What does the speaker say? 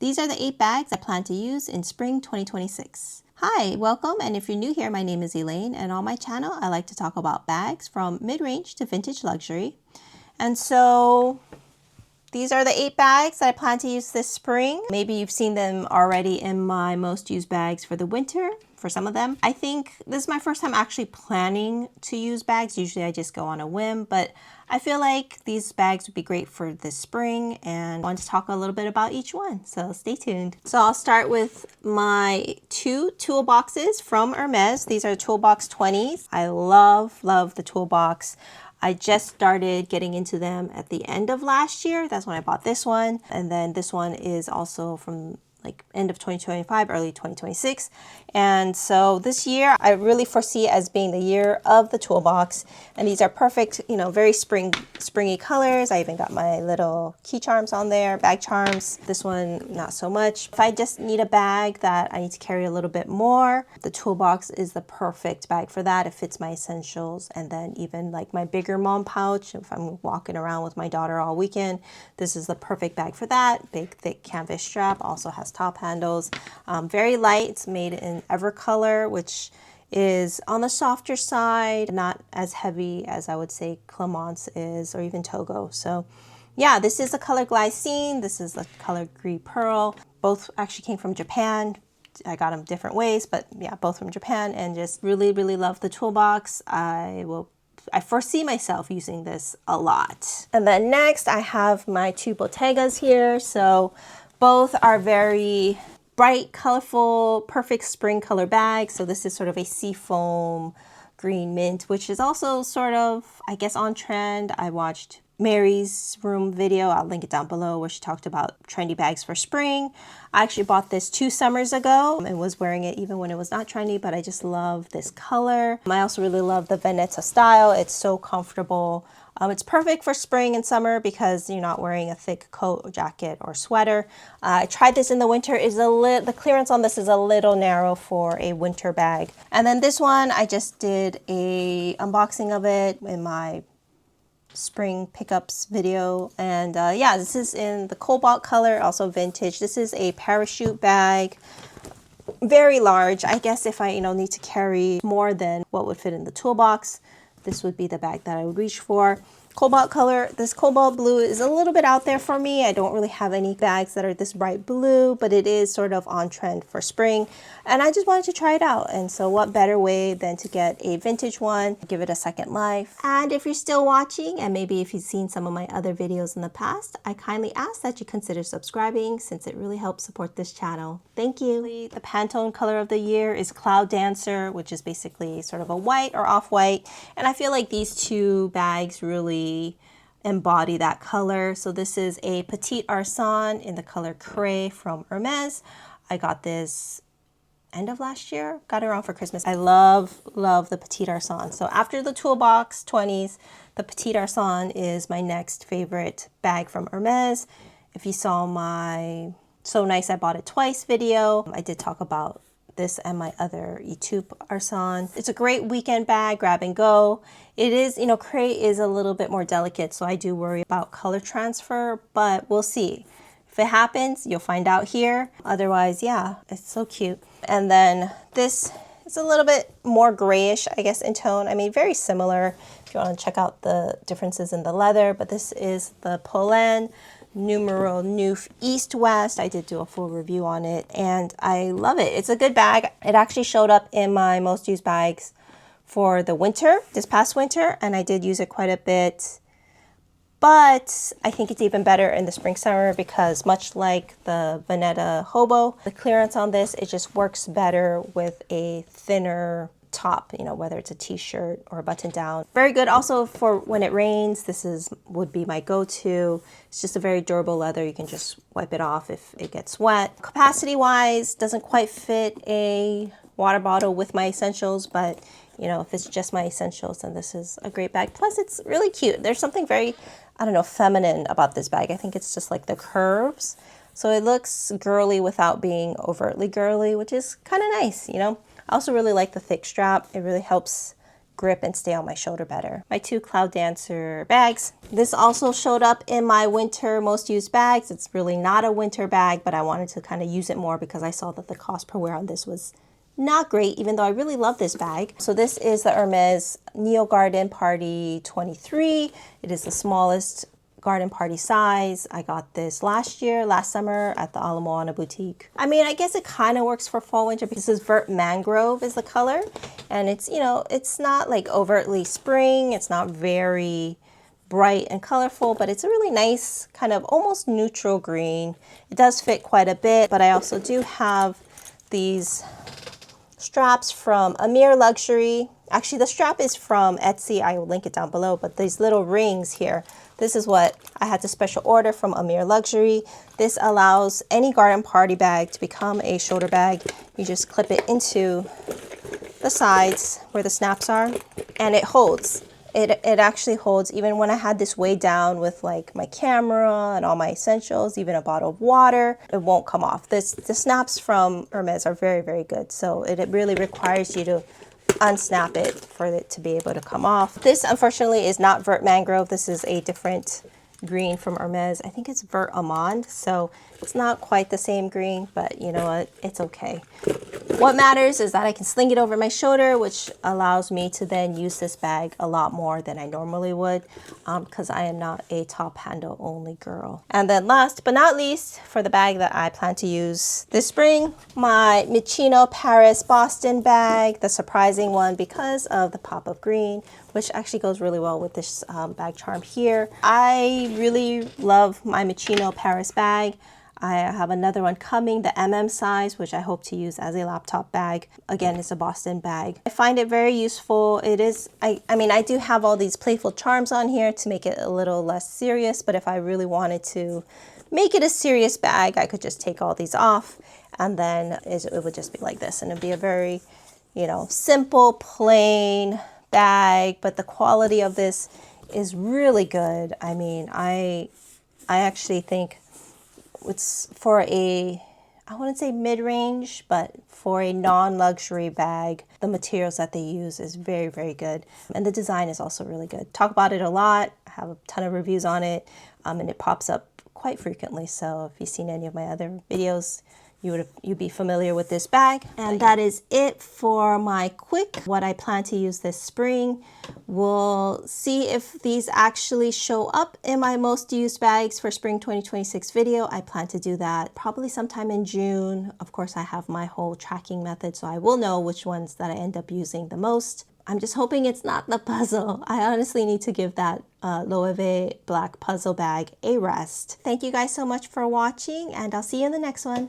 These are the 8 bags I plan to use in spring 2026. Hi, welcome, and if you're new here, my name is Elaine, and on my channel I like to talk about bags from mid-range to vintage luxury. And so these are the 8 bags that I plan to use this spring. Maybe you've seen them already in my most used bags for the winter, for some of them. I think this is my first time actually planning to use bags. Usually I just go on a whim, but I feel like these bags would be great for this spring and I want to talk a little bit about each one, so stay tuned. So I'll start with my 2 toolboxes from Hermes. These are toolbox 20s. I love the toolbox. I just started getting into them at the end of last year. That's when I bought this one. And then this one is also from like end of 2025, early 2026. And so this year I really foresee as being the year of the toolbox. And these are perfect, you know, very springy colors. I even got my little key charms on there, bag charms. This one, not so much. If I just need a bag that I need to carry a little bit more, the toolbox is the perfect bag for that. It fits my essentials. And then even like my bigger mom pouch, if I'm walking around with my daughter all weekend, this is the perfect bag for that. Big, thick canvas strap, also has top handles. Very light. It's made in Evercolor, which is on the softer side, not as heavy as I would say Clemence is, or even Togo. So yeah, this is the color Glycine. This is the color Gris Pearl. Both actually came from Japan. I got them different ways, but yeah, both from Japan, and just really love the toolbox. I foresee myself using this a lot. And then next I have my 2 Bottegas here. So both are very bright, colorful, perfect spring color bags. So this is sort of a seafoam green mint, which is also sort of, I guess, on trend. I watched Mary's room video, I'll link it down below, where she talked about trendy bags for spring. I actually bought this 2 summers ago and was wearing it even when it was not trendy, but I just love this color. I also really love the Veneta style. It's so comfortable. It's perfect for spring and summer because you're not wearing a thick coat or jacket or sweater. I tried this in the winter. The clearance on this is a little narrow for a winter bag. And then this one, I just did a unboxing of it in my spring pickups video, and yeah, this is in the cobalt color, also vintage. This is a parachute bag, very large. I guess if I need to carry more than what would fit in the toolbox, this would be the bag that I would reach for. Cobalt color. This cobalt blue is a little bit out there for me. I don't really have any bags that are this bright blue, but it is sort of on trend for spring, and I just wanted to try it out. And so what better way than to get a vintage one, give it a second life. And if you're still watching, and maybe if you've seen some of my other videos in the past, I kindly ask that you consider subscribing, since it really helps support this channel. Thank you. The Pantone color of the year is Cloud Dancer, which is basically sort of a white or off-white, and I feel like these 2 bags really embody that color. So this is a Petite Arsan in the color Cray from Hermes. I got this end of last year, got it around for Christmas. I love the Petite Arsan. So after the toolbox 20s, the Petite Arsan is my next favorite bag from Hermes. If you saw my So Nice I Bought It Twice video, I did talk about this and my other Etude Arsan. It's a great weekend bag, grab and go. It is, Cray is a little bit more delicate, so I do worry about color transfer, but we'll see. If it happens, you'll find out here. Otherwise, yeah, it's so cute. And then this is a little bit more grayish, I guess, in tone. I mean, very similar if you want to check out the differences in the leather, but this is the Polène Numero Neuf East West. I did do a full review on it and I love it. It's a good bag. It actually showed up in my most used bags for the winter, this past winter, and I did use it quite a bit. But I think it's even better in the spring summer because much like the Veneta Hobo, the clearance on this, it just works better with a thinner top, whether it's a t-shirt or a button down. Very good also for when it rains. This would be my go-to. It's just a very durable leather. You can just wipe it off if it gets wet. Capacity wise, doesn't quite fit a water bottle with my essentials, but if it's just my essentials, then this is a great bag. Plus it's really cute. There's something very, I don't know, feminine about this bag. I think it's just like the curves. So it looks girly without being overtly girly, which is kind of nice, I also really like the thick strap. It really helps grip and stay on my shoulder better. My 2 Cloud Dancer bags. This also showed up in my winter most used bags. It's really not a winter bag, but I wanted to kind of use it more because I saw that the cost per wear on this was not great, even though I really love this bag. So this is the Hermes Neo Garden Party 23. It is the smallest garden party size. I got this last summer at the Ala Moana boutique. I mean, I guess it kind of works for fall winter because this is Vert Mangrove is the color. And it's, you know, it's not like overtly spring. It's not very bright and colorful, but it's a really nice kind of almost neutral green. It does fit quite a bit, but I also do have these straps from Amir Luxury. Actually, the strap is from Etsy. I will link it down below, but these little rings here, this is what I had to special order from Amir Luxury. This allows any garden party bag to become a shoulder bag. You just clip it into the sides where the snaps are, and it holds. It actually holds even when I had this way down with like my camera and all my essentials, even a bottle of water, it won't come off. The snaps from Hermes are very, very good. So it really requires you to unsnap it for it to be able to come off. This unfortunately is not Vert Mangrove. This is a different green from Hermes. I think it's Vert Amande. So it's not quite the same green, but you know what? It's okay. What matters is that I can sling it over my shoulder, which allows me to then use this bag a lot more than I normally would because I am not a top handle only girl. And then last but not least, for the bag that I plan to use this spring, my Michino Paris Boston bag, the surprising one because of the pop of green, which actually goes really well with this bag charm here. I really love my Michino Paris bag. I have another one coming, the size, which I hope to use as a laptop bag. Again, it's a Boston bag. I find it very useful. It is, I mean, I do have all these playful charms on here to make it a little less serious, but if I really wanted to make it a serious bag, I could just take all these off and then it would just be like this. And it'd be a very, you know, simple, plain bag, but the quality of this is really good. I mean, I actually think it's for a, I wouldn't say mid-range, but for a non-luxury bag, the materials that they use is very, very good. And the design is also really good. Talk about it a lot. I have a ton of reviews on it, and it pops up quite frequently. So if you've seen any of my other videos, you'd be familiar with this bag. And that is it for my quick what I plan to use this spring. We'll see if these actually show up in my most used bags for spring 2026 video. I plan to do that probably sometime in June. Of course, I have my whole tracking method, so I will know which ones that I end up using the most. I'm just hoping it's not the puzzle. I honestly need to give that Loewe black puzzle bag a rest. Thank you guys so much for watching, and I'll see you in the next one.